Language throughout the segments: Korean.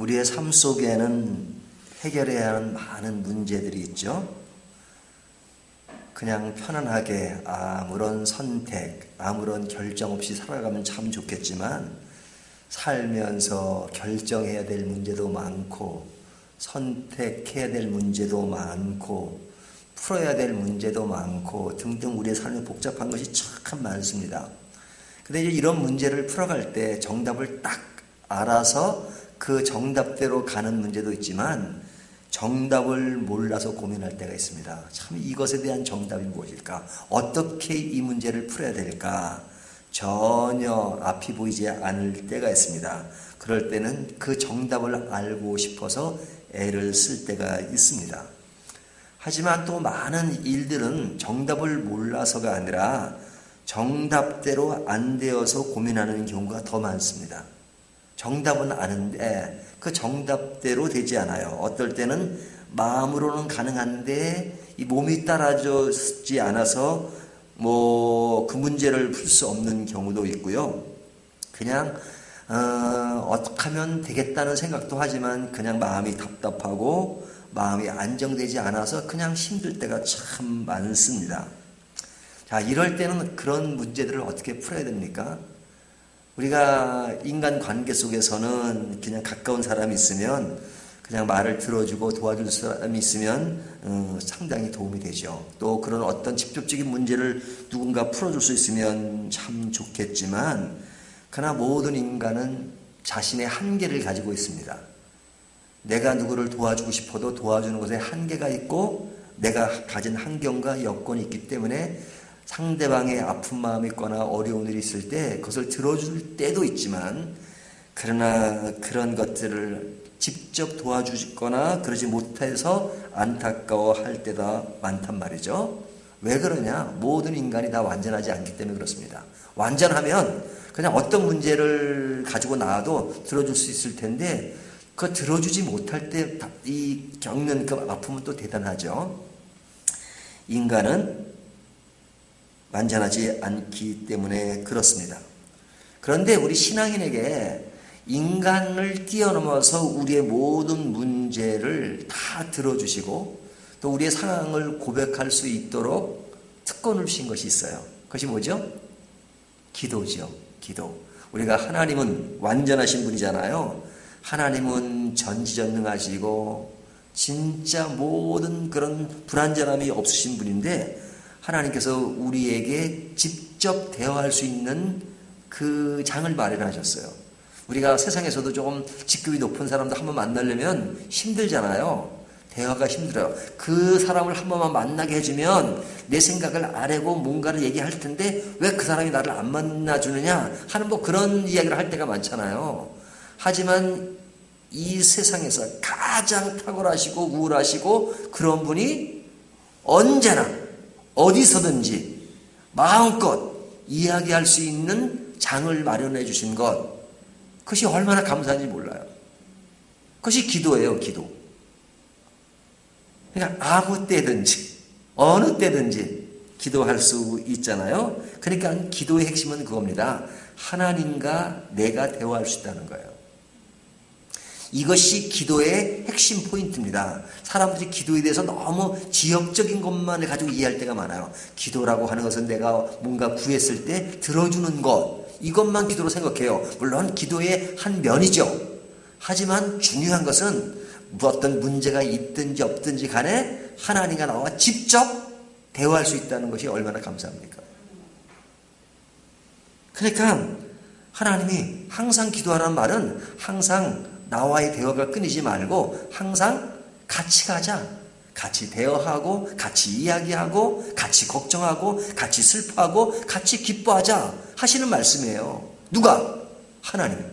우리의 삶 속에는 해결해야 하는 많은 문제들이 있죠. 그냥 편안하게 아무런 선택, 아무런 결정 없이 살아가면 참 좋겠지만 살면서 결정해야 될 문제도 많고 선택해야 될 문제도 많고 풀어야 될 문제도 많고 등등 우리의 삶에 복잡한 것이 참 많습니다. 근데 이제 이런 문제를 풀어갈 때 정답을 딱 알아서 그 정답대로 가는 문제도 있지만 정답을 몰라서 고민할 때가 있습니다. 참 이것에 대한 정답이 무엇일까? 어떻게 이 문제를 풀어야 될까? 전혀 앞이 보이지 않을 때가 있습니다. 그럴 때는 그 정답을 알고 싶어서 애를 쓸 때가 있습니다. 하지만 또 많은 일들은 정답을 몰라서가 아니라 정답대로 안 되어서 고민하는 경우가 더 많습니다. 정답은 아는데 그 정답대로 되지 않아요. 어떨 때는 마음으로는 가능한데 이 몸이 따라주지 않아서 그 문제를 풀 수 없는 경우도 있고요. 그냥 어떻게 하면 되겠다는 생각도 하지만 그냥 마음이 답답하고 마음이 안정되지 않아서 그냥 힘들 때가 참 많습니다. 자, 이럴 때는 그런 문제들을 어떻게 풀어야 됩니까? 우리가 인간 관계 속에서는 그냥 가까운 사람이 있으면 그냥 말을 들어주고 도와줄 사람이 있으면 상당히 도움이 되죠. 또 그런 어떤 직접적인 문제를 누군가 풀어줄 수 있으면 참 좋겠지만 그러나 모든 인간은 자신의 한계를 가지고 있습니다. 내가 누구를 도와주고 싶어도 도와주는 것에 한계가 있고 내가 가진 환경과 여건이 있기 때문에 상대방의 아픈 마음이 있거나 어려운 일이 있을 때 그것을 들어줄 때도 있지만 그러나 그런 것들을 직접 도와주거나 그러지 못해서 안타까워할 때가 많단 말이죠. 왜 그러냐? 모든 인간이 다 완전하지 않기 때문에 그렇습니다. 완전하면 그냥 어떤 문제를 가지고 나와도 들어줄 수 있을 텐데 그 들어주지 못할 때 이 겪는 그 아픔은 또 대단하죠. 인간은 완전하지 않기 때문에 그렇습니다. 그런데 우리 신앙인에게 인간을 뛰어넘어서 우리의 모든 문제를 다 들어주시고 또 우리의 상황을 고백할 수 있도록 특권을 주신 것이 있어요. 그것이 뭐죠? 기도죠. 기도. 우리가 하나님은 완전하신 분이잖아요. 하나님은 전지전능하시고 진짜 모든 그런 불완전함이 없으신 분인데 하나님께서 우리에게 직접 대화할 수 있는 그 장을 마련하셨어요. 우리가 세상에서도 조금 직급이 높은 사람도 한번 만나려면 힘들잖아요. 대화가 힘들어요. 그 사람을 한 번만 만나게 해주면 내 생각을 아뢰고 뭔가를 얘기할 텐데 왜 그 사람이 나를 안 만나주느냐 하는 그런 이야기를 할 때가 많잖아요. 하지만 이 세상에서 가장 탁월하시고 우월하시고 그런 분이 언제나 어디서든지 마음껏 이야기할 수 있는 장을 마련해 주신 것, 그것이 얼마나 감사한지 몰라요. 그것이 기도예요, 기도. 그러니까 아무 때든지 어느 때든지 기도할 수 있잖아요. 그러니까 기도의 핵심은 그겁니다. 하나님과 내가 대화할 수 있다는 거예요. 이것이 기도의 핵심 포인트입니다. 사람들이 기도에 대해서 너무 지역적인 것만을 가지고 이해할 때가 많아요. 기도라고 하는 것은 내가 뭔가 구했을 때 들어주는 것, 이것만 기도로 생각해요. 물론 기도의 한 면이죠. 하지만 중요한 것은 어떤 문제가 있든지 없든지 간에 하나님과 나와 직접 대화할 수 있다는 것이 얼마나 감사합니까? 그러니까 하나님이 항상 기도하라는 말은 항상 나와의 대화가 끊이지 말고 항상 같이 가자. 같이 대화하고 같이 이야기하고 같이 걱정하고 같이 슬퍼하고 같이 기뻐하자 하시는 말씀이에요. 누가? 하나님.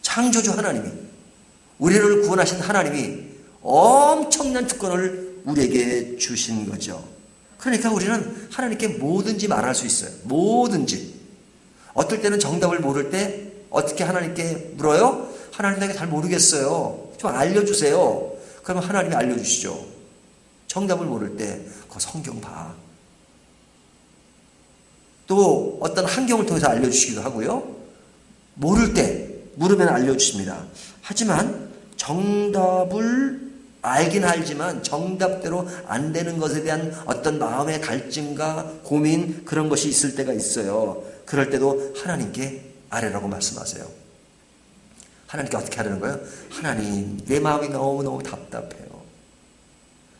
창조주 하나님이, 우리를 구원하신 하나님이 엄청난 특권을 우리에게 주신 거죠. 그러니까 우리는 하나님께 뭐든지 말할 수 있어요. 뭐든지. 어떨 때는 정답을 모를 때 어떻게 하나님께 물어요? 하나님 내가 잘 모르겠어요. 좀 알려주세요. 그러면 하나님이 알려주시죠. 정답을 모를 때 그 성경 봐. 또 어떤 환경을 통해서 알려주시기도 하고요. 모를 때 물으면 알려주십니다. 하지만 정답을 알긴 알지만 정답대로 안 되는 것에 대한 어떤 마음의 갈증과 고민, 그런 것이 있을 때가 있어요. 그럴 때도 하나님께 아뢰라고 말씀하세요. 하나님께 어떻게 하라는 거예요? 하나님, 내 마음이 너무너무 답답해요.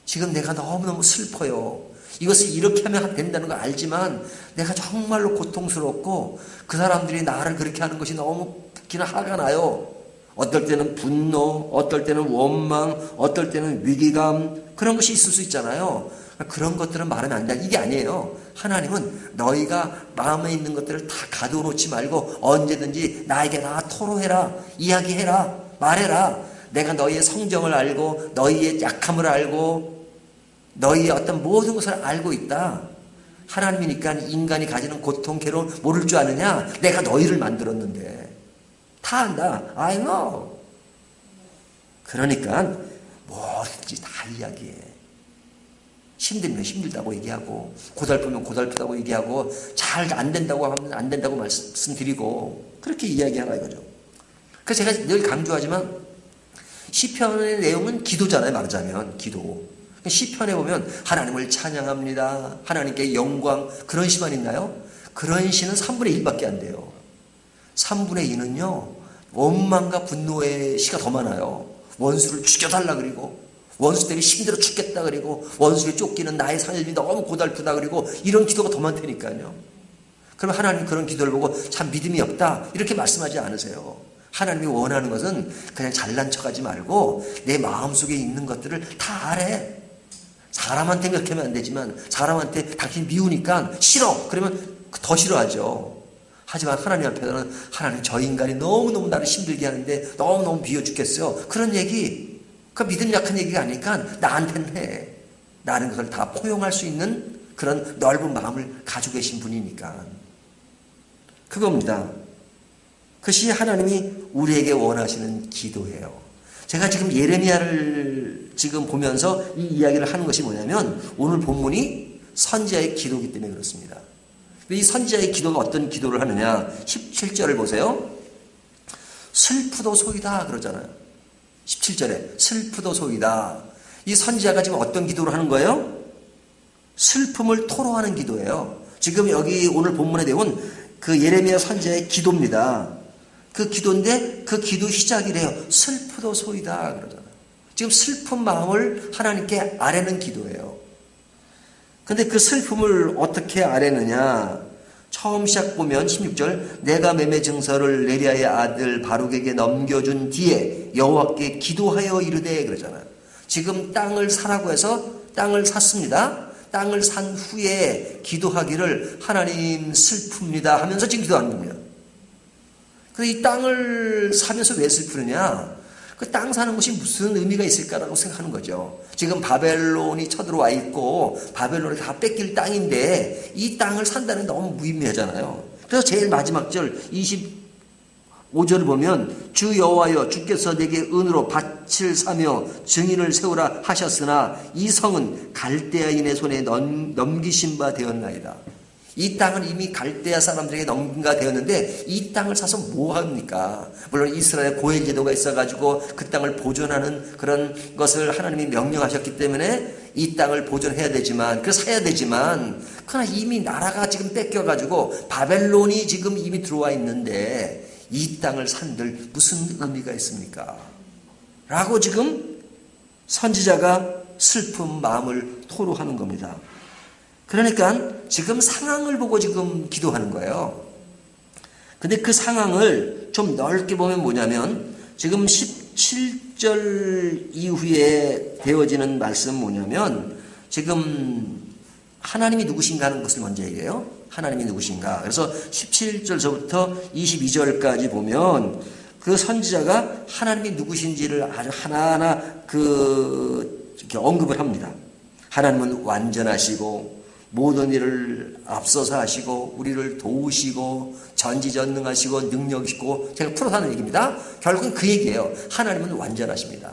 지금 내가 너무너무 슬퍼요. 이것을 이렇게 하면 된다는 걸 알지만 내가 정말로 고통스럽고 그 사람들이 나를 그렇게 하는 것이 너무 기나 화가 나요. 어떨 때는 분노, 어떨 때는 원망, 어떨 때는 위기감, 그런 것이 있을 수 있잖아요. 그런 것들은 말하면 안 돼. 이게 아니에요. 하나님은 너희가 마음에 있는 것들을 다 가둬놓지 말고 언제든지 나에게 다 토로해라, 이야기해라, 말해라. 내가 너희의 성정을 알고 너희의 약함을 알고 너희의 어떤 모든 것을 알고 있다. 하나님이니까 인간이 가지는 고통, 괴로움 모를 줄 아느냐? 내가 너희를 만들었는데 다 안다. I know. 그러니까 뭐든지 다 이야기해. 힘들면 힘들다고 얘기하고 고달프면 고달프다고 얘기하고 잘 안 된다고 하면 안 된다고 말씀드리고 그렇게 이야기하라 이거죠. 그래서 제가 늘 강조하지만 시편의 내용은 기도잖아요. 말하자면 기도. 시편에 보면 하나님을 찬양합니다. 하나님께 영광, 그런 시만 있나요? 그런 시는 3분의 1밖에 안 돼요. 3분의 2는요 원망과 분노의 시가 더 많아요. 원수를 죽여달라 그리고 원수 때문에 힘들어 죽겠다 그리고 원수에 쫓기는 나의 삶이 너무 고달프다 그리고 이런 기도가 더 많다니까요. 그럼 하나님 그런 기도를 보고 참 믿음이 없다 이렇게 말씀하지 않으세요. 하나님이 원하는 것은 그냥 잘난 척하지 말고 내 마음속에 있는 것들을 다 알아. 사람한테 그렇게 하면 안 되지만 사람한테 당신 미우니까 싫어 그러면 더 싫어하죠. 하지만 하나님 앞에서는 하나님 저 인간이 너무너무 나를 힘들게 하는데 너무너무 비워 죽겠어요. 그런 얘기 그 믿음 약한 얘기가 아니니까 나한테는 해. 나는 그걸 다 포용할 수 있는 그런 넓은 마음을 가지고 계신 분이니까 그겁니다. 그것이 하나님이 우리에게 원하시는 기도예요. 제가 지금 예레미야를 지금 보면서 이 이야기를 하는 것이 뭐냐면 오늘 본문이 선지자의 기도이기 때문에 그렇습니다. 이 선지자의 기도가 어떤 기도를 하느냐 17절을 보세요. 슬프도소이다 그러잖아요. 17절에 슬프도소이다. 이 선지자가 지금 어떤 기도를 하는 거예요? 슬픔을 토로하는 기도예요. 지금 여기 오늘 본문의 내용은 그 예레미야 선지자의 기도입니다. 그 기도인데 그 기도 시작이래요. 슬프도소이다 그러잖아요. 지금 슬픈 마음을 하나님께 아뢰는 기도예요. 근데 그 슬픔을 어떻게 아뢰느냐? 처음 시작 보면 16절 내가 매매 증서를 네리야의 아들 바룩에게 넘겨준 뒤에 여호와께 기도하여 이르되 그러잖아요. 지금 땅을 사라고 해서 땅을 샀습니다. 땅을 산 후에 기도하기를 하나님 슬픕니다 하면서 지금 기도하는 겁니다. 근데 이 땅을 사면서 왜 슬프느냐? 그 땅 사는 것이 무슨 의미가 있을까라고 생각하는 거죠. 지금 바벨론이 쳐들어와 있고 바벨론을 다 뺏길 땅인데 이 땅을 산다는 게 너무 무의미하잖아요. 그래서 제일 마지막 절 25절을 보면 주 여호와여 주께서 내게 은으로 밭을 사며 증인을 세우라 하셨으나 이 성은 갈대아인의 손에 넘기신 바 되었나이다. 이 땅은 이미 갈대아 사람들에게 넘긴 바 되었는데 이 땅을 사서 뭐 합니까? 물론 이스라엘 고해 제도가 있어가지고 그 땅을 보존하는 그런 것을 하나님이 명령하셨기 때문에 이 땅을 보존해야 되지만 그래서 사야 되지만 그러나 이미 나라가 지금 뺏겨가지고 바벨론이 지금 이미 들어와 있는데 이 땅을 산들 무슨 의미가 있습니까? 라고 지금 선지자가 슬픈 마음을 토로하는 겁니다. 그러니까 지금 상황을 보고 지금 기도하는 거예요. 근데 그 상황을 좀 넓게 보면 뭐냐면 지금 17절 이후에 되어지는 말씀 뭐냐면 지금 하나님이 누구신가 하는 것을 먼저 얘기해요. 하나님이 누구신가. 그래서 17절서부터 22절까지 보면 그 선지자가 하나님이 누구신지를 아주 하나하나 이렇게 언급을 합니다. 하나님은 완전하시고 모든 일을 앞서서 하시고 우리를 도우시고 전지전능하시고 능력 있고 제가 풀어서 하는 얘기입니다. 결국은 그 얘기예요. 하나님은 완전하십니다.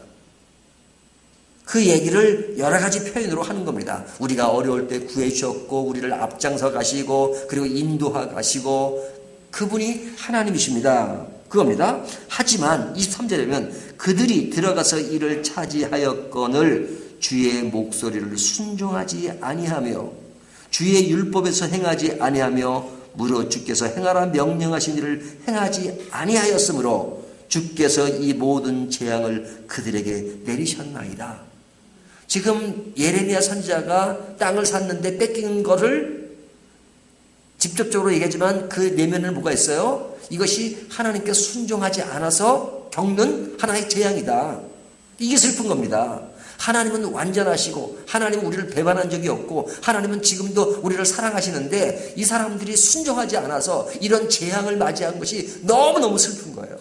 그 얘기를 여러 가지 표현으로 하는 겁니다. 우리가 어려울 때 구해 주셨고 우리를 앞장서 가시고 그리고 인도하 가시고 그분이 하나님이십니다. 그겁니다. 하지만 23절에 보면 그들이 들어가서 이를 차지하였거늘 주의 목소리를 순종하지 아니하며 주의 율법에서 행하지 아니하며 무릇 주께서 행하라 명령하신 일을 행하지 아니하였으므로 주께서 이 모든 재앙을 그들에게 내리셨나이다. 지금 예레미야 선지자가 땅을 샀는데 뺏긴 거를 직접적으로 얘기하지만 그 내면에는 뭐가 있어요? 이것이 하나님께 순종하지 않아서 겪는 하나의 재앙이다. 이게 슬픈 겁니다. 하나님은 완전하시고 하나님은 우리를 배반한 적이 없고 하나님은 지금도 우리를 사랑하시는데 이 사람들이 순종하지 않아서 이런 재앙을 맞이한 것이 너무너무 슬픈 거예요.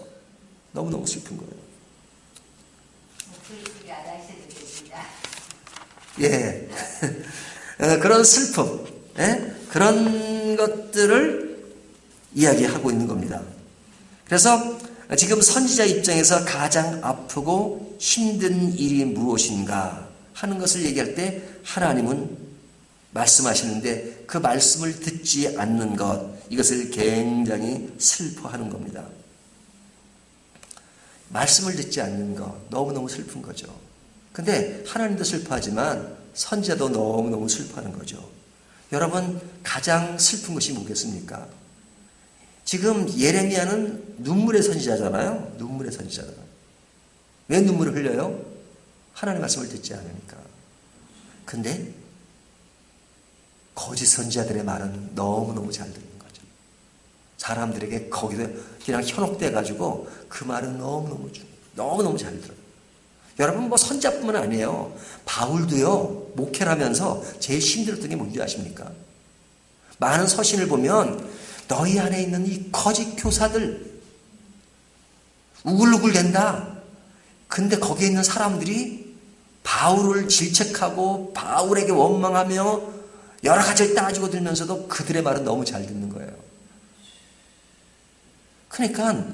너무너무 슬픈 거예요. 예. 그런 슬픔, 그런 것들을 이야기하고 있는 겁니다. 그래서 지금 선지자 입장에서 가장 아프고 힘든 일이 무엇인가 하는 것을 얘기할 때 하나님은 말씀하시는데 그 말씀을 듣지 않는 것, 이것을 굉장히 슬퍼하는 겁니다. 말씀을 듣지 않는 것, 너무너무 슬픈 거죠. 근데 하나님도 슬퍼하지만 선지자도 너무너무 슬퍼하는 거죠. 여러분, 가장 슬픈 것이 뭐겠습니까? 지금 예레미야는 눈물의 선지자잖아요. 눈물의 선지자잖아요. 왜 눈물을 흘려요? 하나님의 말씀을 듣지 않으니까. 근데 거짓 선지자들의 말은 너무너무 잘 듣는 거죠. 사람들에게 거기서 그냥 현혹돼가지고 그 말은 너무너무 잘 들어요. 여러분, 뭐 선지자뿐만 아니에요. 바울도요, 목회를 하면서 제일 힘들었던 게 뭔지 아십니까? 많은 서신을 보면 너희 안에 있는 이 거짓 교사들 우글우글 된다. 근데 거기에 있는 사람들이 바울을 질책하고 바울에게 원망하며 여러 가지를 따지고 들면서도 그들의 말은 너무 잘 듣는 거예요. 그러니까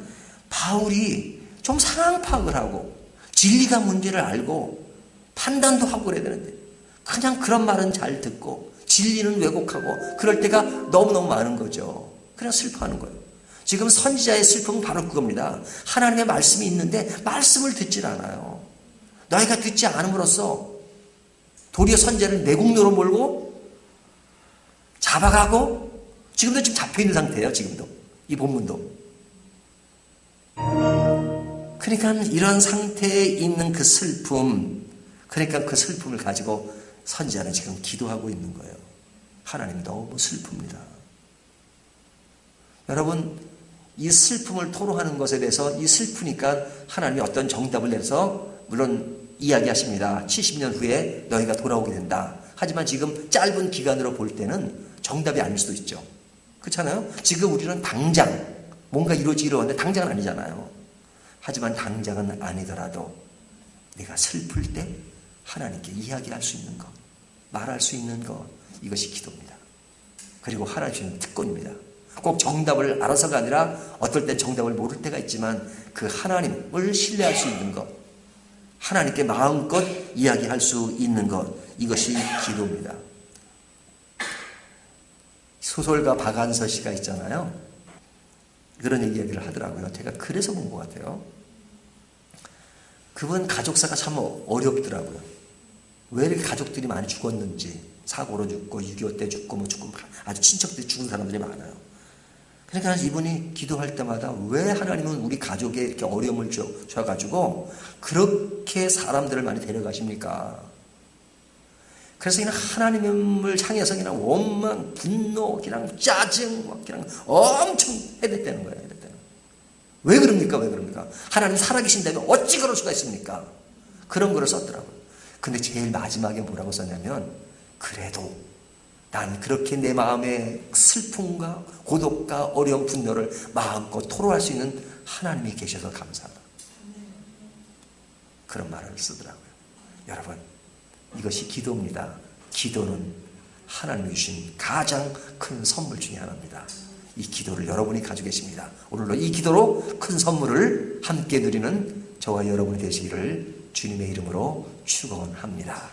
바울이 좀 상황 파악을 하고 진리가 문제를 알고 판단도 하고 그래야 되는데 그냥 그런 말은 잘 듣고 진리는 왜곡하고 그럴 때가 너무너무 많은 거죠. 그래서 슬퍼하는 거예요. 지금 선지자의 슬픔은 바로 그겁니다. 하나님의 말씀이 있는데 말씀을 듣질 않아요. 너희가 듣지 않음으로써 도리어 선지자를 내국료로 몰고 잡아가고 지금도 잡혀있는 상태예요. 지금도 이 본문도. 그러니까 이런 상태에 있는 그 슬픔, 그러니까 그 슬픔을 가지고 선지자는 지금 기도하고 있는 거예요. 하나님 너무 슬픕니다. 여러분, 이 슬픔을 토로하는 것에 대해서 이 슬프니까 하나님이 어떤 정답을 내서 물론 이야기하십니다. 70년 후에 너희가 돌아오게 된다. 하지만 지금 짧은 기간으로 볼 때는 정답이 아닐 수도 있죠. 그렇잖아요? 지금 우리는 당장 뭔가 이루어지기로 하는데 당장은 아니잖아요. 하지만 당장은 아니더라도 내가 슬플 때 하나님께 이야기할 수 있는 것, 말할 수 있는 것, 이것이 기도입니다. 그리고 하나님 주시는 특권입니다. 꼭 정답을 알아서가 아니라 어떨 땐 정답을 모를 때가 있지만 그 하나님을 신뢰할 수 있는 것, 하나님께 마음껏 이야기할 수 있는 것, 이것이 기도입니다. 소설가 박안서 씨가 있잖아요. 그런 이야기를 하더라고요. 제가 그래서 본 것 같아요. 그분 가족사가 참 어렵더라고요. 왜 이렇게 가족들이 많이 죽었는지, 사고로 죽고 6.25 때 죽고 뭐 죽고 아주 친척들이 죽은 사람들이 많아요. 그러니까 이분이 기도할 때마다 왜 하나님은 우리 가족에 이렇게 어려움을 줘가지고 그렇게 사람들을 많이 데려가십니까? 그래서 그냥 하나님을 향해서 그냥 원망, 분노, 그냥 짜증, 그냥 엄청 해댔다는 거예요. 왜 그럽니까? 왜 그럽니까? 하나님 살아계신다면 어찌 그럴 수가 있습니까? 그런 거를 썼더라고요. 근데 제일 마지막에 뭐라고 썼냐면 그래도 난 그렇게 내 마음의 슬픔과 고독과 어려운 분노를 마음껏 토로할 수 있는 하나님이 계셔서 감사하다. 그런 말을 쓰더라고요. 여러분, 이것이 기도입니다. 기도는 하나님이 주신 가장 큰 선물 중에 하나입니다. 이 기도를 여러분이 가지고 계십니다. 오늘도 이 기도로 큰 선물을 함께 누리는 저와 여러분이 되시기를 주님의 이름으로 축원합니다.